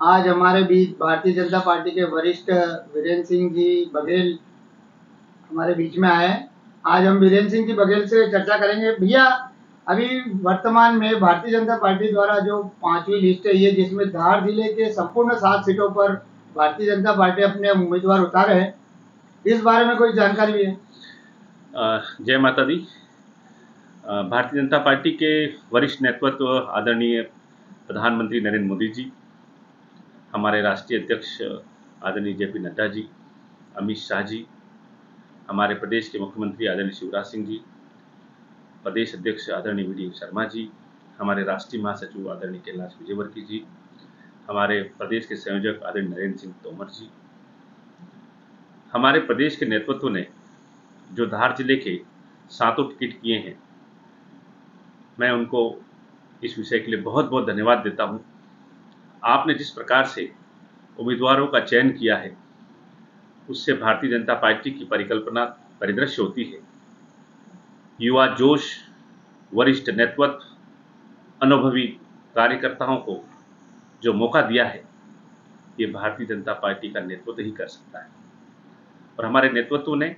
आज हमारे बीच भारतीय जनता पार्टी के वरिष्ठ वीरेंद्र सिंह जी बघेल हमारे बीच में आए हैं। आज हम वीरेंद्र सिंह जी बघेल से चर्चा करेंगे। भैया, अभी वर्तमान में भारतीय जनता पार्टी द्वारा जो 5वीं लिस्ट है, ये जिसमें धार जिले के संपूर्ण 7 सीटों पर भारतीय जनता पार्टी अपने उम्मीदवार उतारे हैं, इस बारे में कोई जानकारी भी है? जय माता दी। भारतीय जनता पार्टी के वरिष्ठ नेतृत्व आदरणीय प्रधानमंत्री नरेंद्र मोदी जी, हमारे राष्ट्रीय अध्यक्ष आदरणीय जेपी नड्डा जी, अमित शाह जी, हमारे प्रदेश के मुख्यमंत्री आदरणीय शिवराज सिंह जी, प्रदेश अध्यक्ष आदरणीय वी डी शर्मा जी, हमारे राष्ट्रीय महासचिव आदरणीय कैलाश विजयवर्गीय जी, हमारे प्रदेश के संयोजक आदरणीय नरेंद्र सिंह तोमर जी, हमारे प्रदेश के नेतृत्व ने जो धार जिले के 7 टिकट किए हैं, मैं उनको इस विषय के लिए बहुत बहुत धन्यवाद देता हूं। आपने जिस प्रकार से उम्मीदवारों का चयन किया है, उससे भारतीय जनता पार्टी की परिकल्पना परिदृश्य होती है। युवा जोश, वरिष्ठ नेतृत्व, अनुभवी कार्यकर्ताओं को जो मौका दिया है, ये भारतीय जनता पार्टी का नेतृत्व ही कर सकता है। और हमारे नेतृत्व ने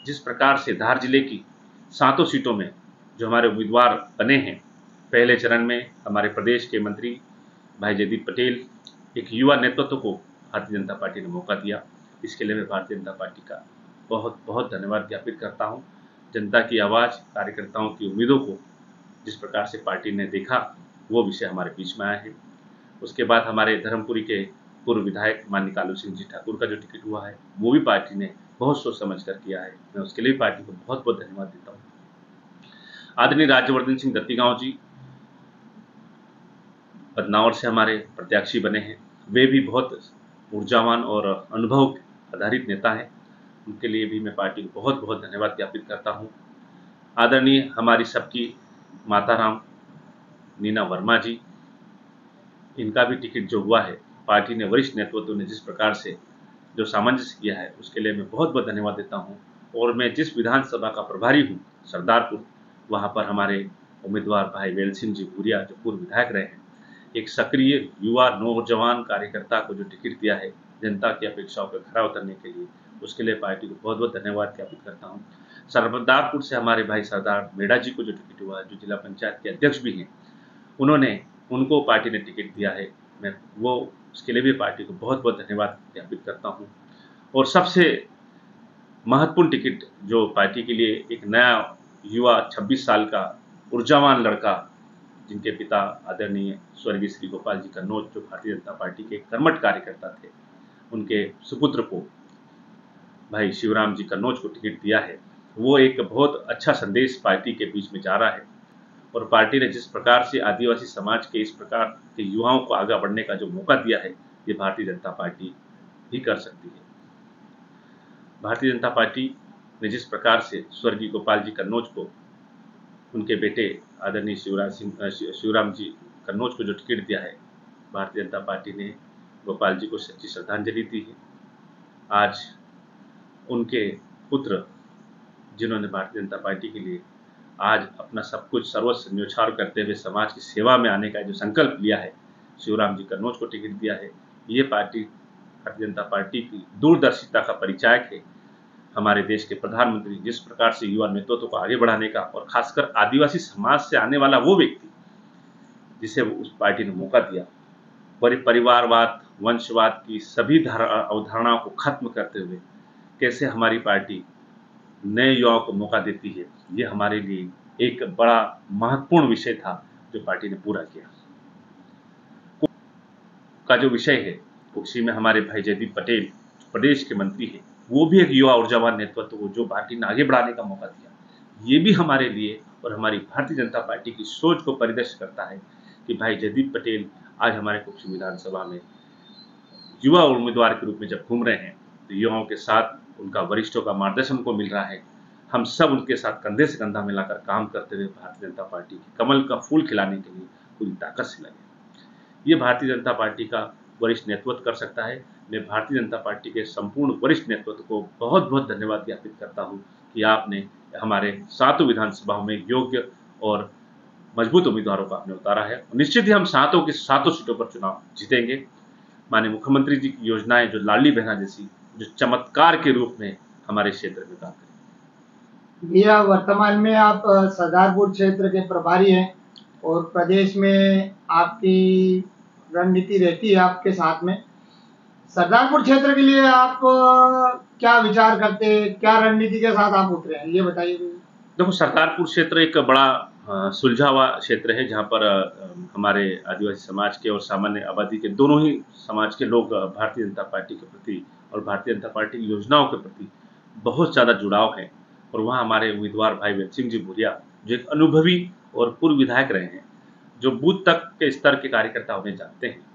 जिस प्रकार से धार जिले की 7 सीटों में जो हमारे उम्मीदवार बने हैं, पहले चरण में हमारे प्रदेश के मंत्री भाई जयदीप पटेल, एक युवा नेतृत्व को भारतीय जनता पार्टी ने मौका दिया। इसके लिए मैं भारतीय जनता पार्टी का बहुत बहुत धन्यवाद ज्ञापित करता हूं। जनता की आवाज़, कार्यकर्ताओं की उम्मीदों को जिस प्रकार से पार्टी ने देखा, वो विषय हमारे बीच में आया है। उसके बाद हमारे धर्मपुरी के पूर्व विधायक माननीय कालू सिंह जी ठाकुर का जो टिकट हुआ है, वो भी पार्टी ने बहुत सोच समझ कर किया है। मैं उसके लिए पार्टी को बहुत बहुत धन्यवाद देता हूँ। आदरणीय राज्यवर्धन सिंह दत्तीगांव जी बदनावर से हमारे प्रत्याशी बने हैं। वे भी बहुत ऊर्जावान और अनुभव आधारित नेता हैं। उनके लिए भी मैं पार्टी को बहुत बहुत धन्यवाद ज्ञापित करता हूं। आदरणीय हमारी सबकी माताराम नीना वर्मा जी, इनका भी टिकट जो हुआ है, पार्टी ने वरिष्ठ नेतृत्व ने जिस प्रकार से जो सामंजस्य किया है, उसके लिए मैं बहुत बहुत धन्यवाद देता हूं। और मैं जिस विधानसभा का प्रभारी हूं, सरदारपुर, वहां पर हमारे उम्मीदवार भाई वेल सिंह जी भूरिया जो पूर्व विधायक रहे हैं, एक सक्रिय युवा नौजवान कार्यकर्ता को जो टिकट दिया है जनता की अपेक्षाओं पर खरा उतरने के लिए, उसके लिए पार्टी को बहुत बहुत धन्यवाद ज्ञापित करता हूँ। सरदारपुर से हमारे भाई सरदार मेड़ा जी को जो टिकट हुआ है, जो जिला पंचायत के अध्यक्ष भी हैं, उनको पार्टी ने टिकट दिया है। मैं वो उसके लिए भी पार्टी को बहुत बहुत धन्यवाद ज्ञापित करता हूँ। और सबसे महत्वपूर्ण टिकट जो पार्टी के लिए एक नया युवा 26 साल का ऊर्जावान लड़का, जिनके पिता आदरणीय स्वर्गीय श्री गोपाल जी कन्नौज, जो भारतीय जनता पार्टी के कर्मठ कार्यकर्ता थे, उनके सुपुत्र को भाई शिवराम जी कन्नौज को टिकट दिया है। वो एक बहुत अच्छा संदेश पार्टी के बीच में जा रहा है। और पार्टी ने जिस प्रकार से आदिवासी समाज के इस प्रकार के युवाओं को आगे बढ़ने का जो मौका दिया है, ये भारतीय जनता पार्टी ही कर सकती है। भारतीय जनता पार्टी ने जिस प्रकार से स्वर्गीय गोपाल जी कन्नौज को, उनके बेटे आदरणीय शिवराम जी कन्नौज को जो टिकट दिया है, भारतीय जनता पार्टी ने गोपाल जी को सच्ची श्रद्धांजलि दी है। आज उनके पुत्र, जिन्होंने भारतीय जनता पार्टी के लिए आज अपना सब कुछ सर्वस्व न्यौछावर करते हुए समाज की सेवा में आने का जो संकल्प लिया है, शिवराम जी कन्नौज को टिकट दिया है। ये पार्टी भारतीय जनता पार्टी की दूरदर्शिता का परिचायक है। हमारे देश के प्रधानमंत्री जिस प्रकार से युवा नेतृत्व को आगे बढ़ाने का, और खासकर आदिवासी समाज से आने वाला वो व्यक्ति जिसे उस पार्टी ने मौका दिया, परिवारवाद, वंशवाद की सभी अवधारणाओं को खत्म करते हुए कैसे हमारी पार्टी नए युवाओं को मौका देती है, ये हमारे लिए एक बड़ा महत्वपूर्ण विषय था जो पार्टी ने पूरा किया। का जो विषय है, उसी में हमारे भाई जयदीप पटेल प्रदेश के मंत्री हैं, वो भी एक युवा ऊर्जावान नेतृत्व को जो पार्टी ने आगे बढ़ाने का मौका दिया, ये भी हमारे लिए और हमारी भारतीय जनता पार्टी की सोच को परिदर्शित करता है कि भाई जयदीप पटेल आज हमारे कुक्षी विधानसभा में युवा उम्मीदवार के रूप में जब घूम रहे हैं, तो युवाओं के साथ उनका वरिष्ठों का मार्गदर्शन को मिल रहा है। हम सब उनके साथ कंधे से कंधा मिलाकर काम करते हुए भारतीय जनता पार्टी की कमल का फूल खिलाने के लिए पूरी ताकत से लगे। ये भारतीय जनता पार्टी का वरिष्ठ नेतृत्व कर सकता है। मैं भारतीय जनता पार्टी के संपूर्ण वरिष्ठ नेतृत्व को बहुत बहुत धन्यवाद ज्ञापित करता हूँ कि आपने हमारे 7 विधानसभाओं में योग्य और मजबूत उम्मीदवारों को आपने उतारा है। निश्चित ही हम 7 की 7 सीटों पर चुनाव जीतेंगे। माननीय मुख्यमंत्री जी की योजनाएं जो लाडली बहना जैसी जो चमत्कार के रूप में हमारे क्षेत्र में काम करें। भैया वर्तमान में आप सरदारपुर क्षेत्र के प्रभारी हैं और प्रदेश में आपकी रणनीति रहती है आपके साथ में। सरदारपुर क्षेत्र के लिए आप क्या विचार करते हैं, क्या रणनीति के साथ आप उतरे हैं, ये बताइए। देखो, सरदारपुर क्षेत्र एक बड़ा सुलझा हुआ क्षेत्र है जहाँ पर हमारे आदिवासी समाज के और सामान्य आबादी के दोनों ही समाज के लोग भारतीय जनता पार्टी के प्रति और भारतीय जनता पार्टी की योजनाओं के प्रति बहुत ज़्यादा जुड़ाव है। और वहाँ हमारे उम्मीदवार भाई वेल सिंह जी भूरिया जो एक अनुभवी और पूर्व विधायक रहे हैं, जो बूथ तक के स्तर के कार्यकर्ता उन्हें जानते हैं,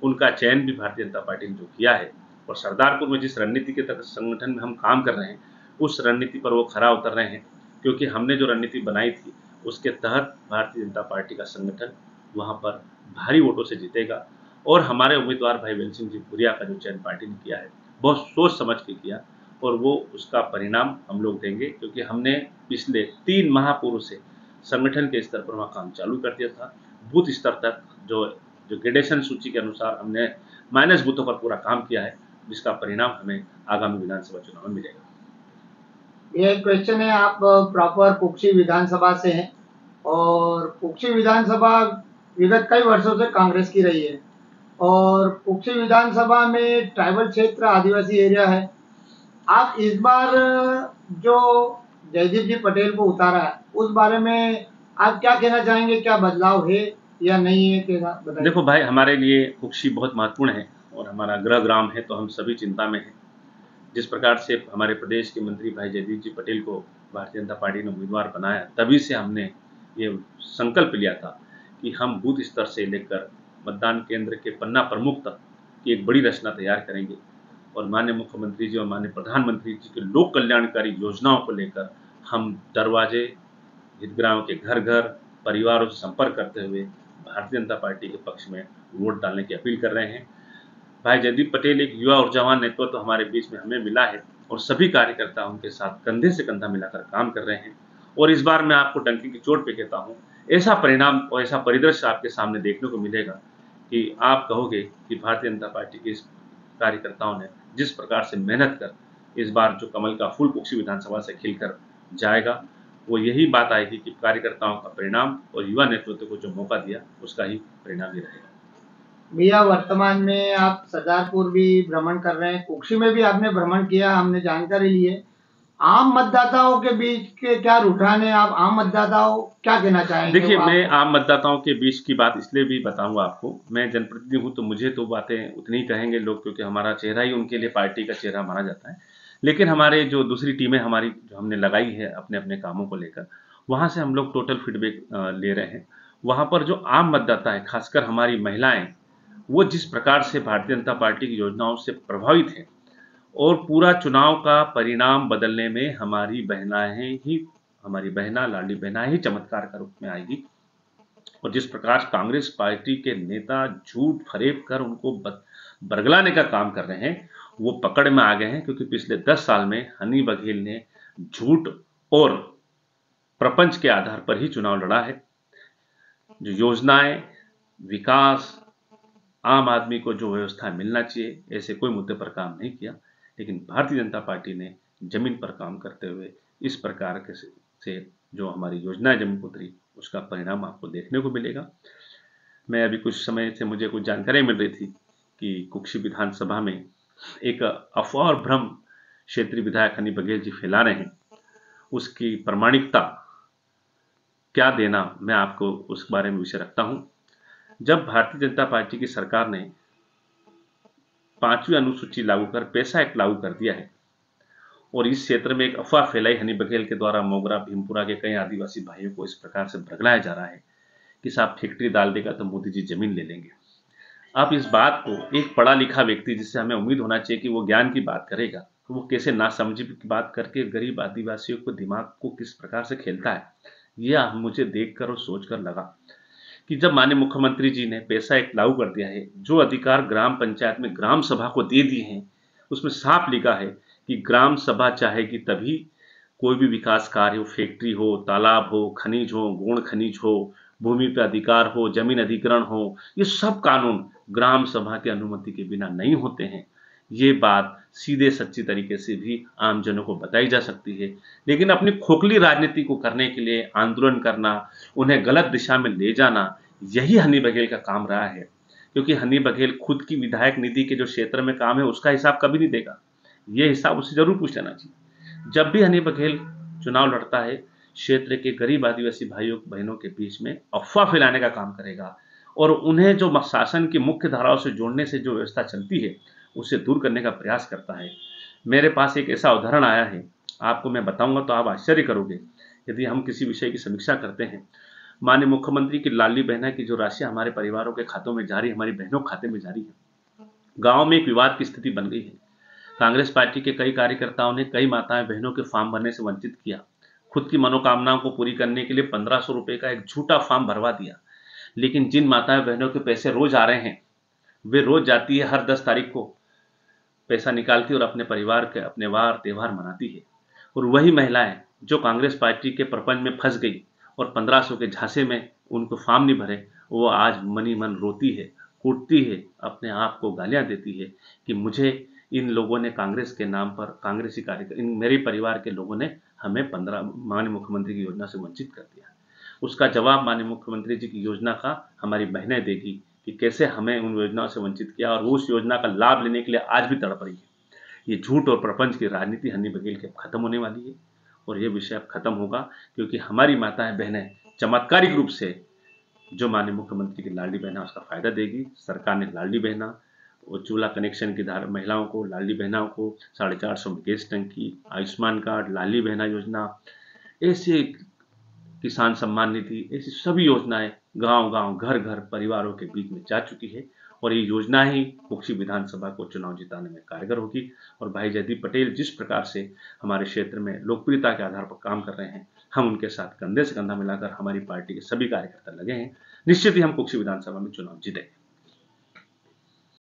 उनका चयन भी भारतीय जनता पार्टी ने जो किया है और सरदारपुर में जिस रणनीति के तहत संगठन में हम काम कर रहे हैं उस रणनीति पर वो खरा उतर रहे हैं, क्योंकि हमने जो रणनीति बनाई थी उसके तहत भारतीय जनता पार्टी का संगठन वहाँ पर भारी वोटों से जीतेगा। और हमारे उम्मीदवार भाई वेल सिंह जी भूरिया का जो चयन पार्टी ने किया है बहुत सोच समझ के किया और वो उसका परिणाम हम लोग देंगे, क्योंकि हमने पिछले 3 माह पूर्व से संगठन के स्तर पर वहाँ काम चालू कर दिया था। बूथ स्तर तक जो ग्रेडेशन सूची के अनुसार हमने माइनस बूथों पर पूरा काम किया है, जिसका परिणाम हमें आगामी विधानसभा चुनाव में मिलेगा। ये क्वेश्चन है, आप प्रॉपर कुक्षी विधानसभा से हैं और कुक्षी विधानसभा विगत कई वर्षों से कांग्रेस की रही है और कुक्षी विधानसभा में ट्राइबल क्षेत्र आदिवासी एरिया है। आप इस बार जो जयदीप जी पटेल को उतारा है उस बारे में आप क्या कहना चाहेंगे, क्या बदलाव है या नहीं है, क्या बताइए। देखो भाई, हमारे लिए कुक्षी बहुत महत्वपूर्ण है और हमारा गृह ग्राम है, तो हम सभी चिंता में हैं। जिस प्रकार से हमारे प्रदेश के मंत्री भाई जयदीप जी पटेल को भारतीय जनता पार्टी ने उम्मीदवार बनाया, तभी से हमने ये संकल्प लिया था कि हम बूथ स्तर से लेकर मतदान केंद्र के पन्ना प्रमुख तक की एक बड़ी रचना तैयार करेंगे और माननीय मुख्यमंत्री जी और माननीय प्रधानमंत्री जी के लोक कल्याणकारी योजनाओं को लेकर हम दरवाजे हितग्राहियों के घर घर परिवारों से संपर्क करते हुए भारतीय जनता पार्टी के पक्ष में वोट डालने की अपील कर रहे हैं। भाई जयदीप पटेल एक युवा और जवान नेतृत्व तो हमारे बीच में हमें मिला है और सभी कार्यकर्ता उनके साथ कंधे से कंधा मिलाकर काम कर रहे हैं। और इस बार मैं आपको डंकी की चोट पे कहता हूँ, ऐसा परिणाम और ऐसा परिदृश्य आपके सामने देखने को मिलेगा कि आप कहोगे कि भारतीय जनता पार्टी के इस कार्यकर्ताओं ने जिस प्रकार से मेहनत कर इस बार जो कमल का फूल कुक्षी विधानसभा से खिलकर जाएगा, वो यही बात आएगी कि कार्यकर्ताओं का परिणाम और युवा नेतृत्व को जो मौका दिया उसका ही परिणाम ही रहेगा। भैया वर्तमान में आप सरदारपुर भी भ्रमण कर रहे हैं, कुक्षी में भी आपने भ्रमण किया, हमने जानकारी ली है। आम मतदाताओं के बीच के क्या रुझान है, आप आम मतदाताओं क्या कहना चाहेंगे? देखिए, मैं आम मतदाताओं के बीच की बात इसलिए भी बताऊंगा आपको, मैं जनप्रतिनिधि हूं तो मुझे तो बातें उतनी ही कहेंगे लोग, क्योंकि हमारा चेहरा ही उनके लिए पार्टी का चेहरा माना जाता है। लेकिन हमारे जो दूसरी टीमें हमारी जो हमने लगाई है अपने अपने कामों को लेकर, वहां से हम लोग टोटल फीडबैक ले रहे हैं। वहां पर जो आम मतदाता है, खासकर हमारी महिलाएं, वो जिस प्रकार से भारतीय जनता पार्टी की योजनाओं से प्रभावित है और पूरा चुनाव का परिणाम बदलने में हमारी बहना लाडली बहना ही चमत्कार का रूप में आएगी। और जिस प्रकार कांग्रेस पार्टी के नेता झूठ फरेब कर उनको बरगलाने का काम कर रहे हैं, वो पकड़ में आ गए हैं, क्योंकि पिछले 10 साल में हनी बघेल ने झूठ और प्रपंच के आधार पर ही चुनाव लड़ा है। जो योजनाएं, विकास, आम आदमी को जो व्यवस्था मिलना चाहिए, ऐसे कोई मुद्दे पर काम नहीं किया। लेकिन भारतीय जनता पार्टी ने जमीन पर काम करते हुए इस प्रकार के से जो हमारी योजनाएं जमीन पर उतरी, उसका परिणाम आपको देखने को मिलेगा। मैं अभी कुछ समय से मुझे कुछ जानकारी मिल रही थी कि कुक्षी विधानसभा में एक अफवाह और भ्रम क्षेत्रीय विधायक हनी बघेल जी फैला रहे हैं, उसकी प्रामाणिकता क्या देना, मैं आपको उस बारे में विषय रखता हूं। जब भारतीय जनता पार्टी की सरकार ने 5वीं अनुसूची लागू कर पैसा एक्ट लागू कर दिया है और इस क्षेत्र में एक अफवाह फैलाई हनी बघेल के द्वारा मोगरा भीमपुरा के कई आदिवासी भाइयों को इस प्रकार से भड़काया जा रहा है कि साहब फैक्ट्री डाल देगा तो मोदी जी जमीन ले लेंगे। आप इस बात को एक पढ़ा लिखा व्यक्ति, जिससे हमें उम्मीद होना चाहिए कि वो ज्ञान की बात करेगा, तो वो कैसे नासमझी की बात करके गरीब आदिवासियों को दिमाग को किस प्रकार से खेलता है, यह मुझे देखकर और सोचकर लगा कि जब माननीय मुख्यमंत्री जी ने पैसा एक्ट लागू कर दिया है, जो अधिकार ग्राम पंचायत में ग्राम सभा को दे दिए हैं, उसमें साफ लिखा है कि ग्राम सभा चाहेगी तभी कोई भी विकास कार्य हो, फैक्ट्री हो, तालाब हो, खनिज हो, गौण खनिज हो, भूमि पे अधिकार हो, जमीन अधिग्रहण हो, ये सब कानून ग्राम सभा की अनुमति के बिना नहीं होते हैं। ये बात सीधे सच्ची तरीके से भी आमजनों को बताई जा सकती है, लेकिन अपनी खोखली राजनीति को करने के लिए आंदोलन करना, उन्हें गलत दिशा में ले जाना, यही हनी बघेल का काम रहा है। क्योंकि हनी बघेल खुद की विधायक निधि के जो क्षेत्र में काम है उसका हिसाब कभी नहीं देगा। ये हिसाब उसे जरूर पूछ लेना चाहिए। जब भी हनी बघेल चुनाव लड़ता है, क्षेत्र के गरीब आदिवासी भाइयों बहनों के बीच में अफवाह फैलाने का काम करेगा और उन्हें जो शासन की मुख्य धाराओं से जोड़ने से जो व्यवस्था चलती है उसे दूर करने का प्रयास करता है। मेरे पास एक ऐसा उदाहरण आया है, आपको मैं बताऊंगा तो आप आश्चर्य करोगे। यदि हम किसी विषय की समीक्षा करते हैं, माननीय मुख्यमंत्री की लाडली बहना की जो राशि हमारे परिवारों के खातों में जारी, हमारी बहनों के खाते में जारी है, गांव में एक विवाद की स्थिति बन गई है। कांग्रेस पार्टी के कई कार्यकर्ताओं ने कई माताएं बहनों के फॉर्म भरने से वंचित किया। खुद की मनोकामनाओं को पूरी करने के लिए 1500 रुपए का एक झूठा फॉर्म भरवा दिया। लेकिन जिन माताएं बहनों के पैसे रोज आ रहे हैं, वे रोज जाती है, हर 10 तारीख को पैसा निकालती है और अपने परिवार के अपने वार त्योहार मनाती है। और वही महिलाएं जो कांग्रेस पार्टी के प्रपंच में फंस गई और 1500 के झांसे में उनको फॉर्म नहीं भरे, वो आज मनी मन रोती है, कूटती है, अपने आप को गालियां देती है कि मुझे इन लोगों ने कांग्रेस के नाम पर, कांग्रेसी कार्यकर्ता, मेरे परिवार के लोगों ने हमें माननीय मुख्यमंत्री की योजना से वंचित कर दिया। उसका जवाब माननीय मुख्यमंत्री जी की योजना का हमारी बहनें देगी कि कैसे हमें उन योजनाओं से वंचित किया और उस योजना का लाभ लेने के लिए आज भी तड़प रही है। ये झूठ और प्रपंच की राजनीति हनी बघेल के अब खत्म होने वाली है और ये विषय अब खत्म होगा, क्योंकि हमारी माताएं बहनें चमत्कारिक रूप से जो माननीय मुख्यमंत्री की लाडली बहना उसका फायदा देगी। सरकार ने लाडली बहना और चूल्हा कनेक्शन की महिलाओं को, लाडली बहनाओं को 450 में गैस टंकी, आयुष्मान कार्ड, लाडली बहना योजना, ऐसे किसान सम्मान निधि, ऐसी सभी योजनाएं गांव गांव, घर घर परिवारों के बीच में जा चुकी है और ये योजना ही कुक्षी विधानसभा को चुनाव जिताने में कारगर होगी। और भाई जयदीप पटेल जिस प्रकार से हमारे क्षेत्र में लोकप्रियता के आधार पर काम कर रहे हैं, हम उनके साथ कंधे से कंधा मिलाकर हमारी पार्टी के सभी कार्यकर्ता लगे हैं। निश्चित ही हम कुक्षी विधानसभा में चुनाव जीतेंगे।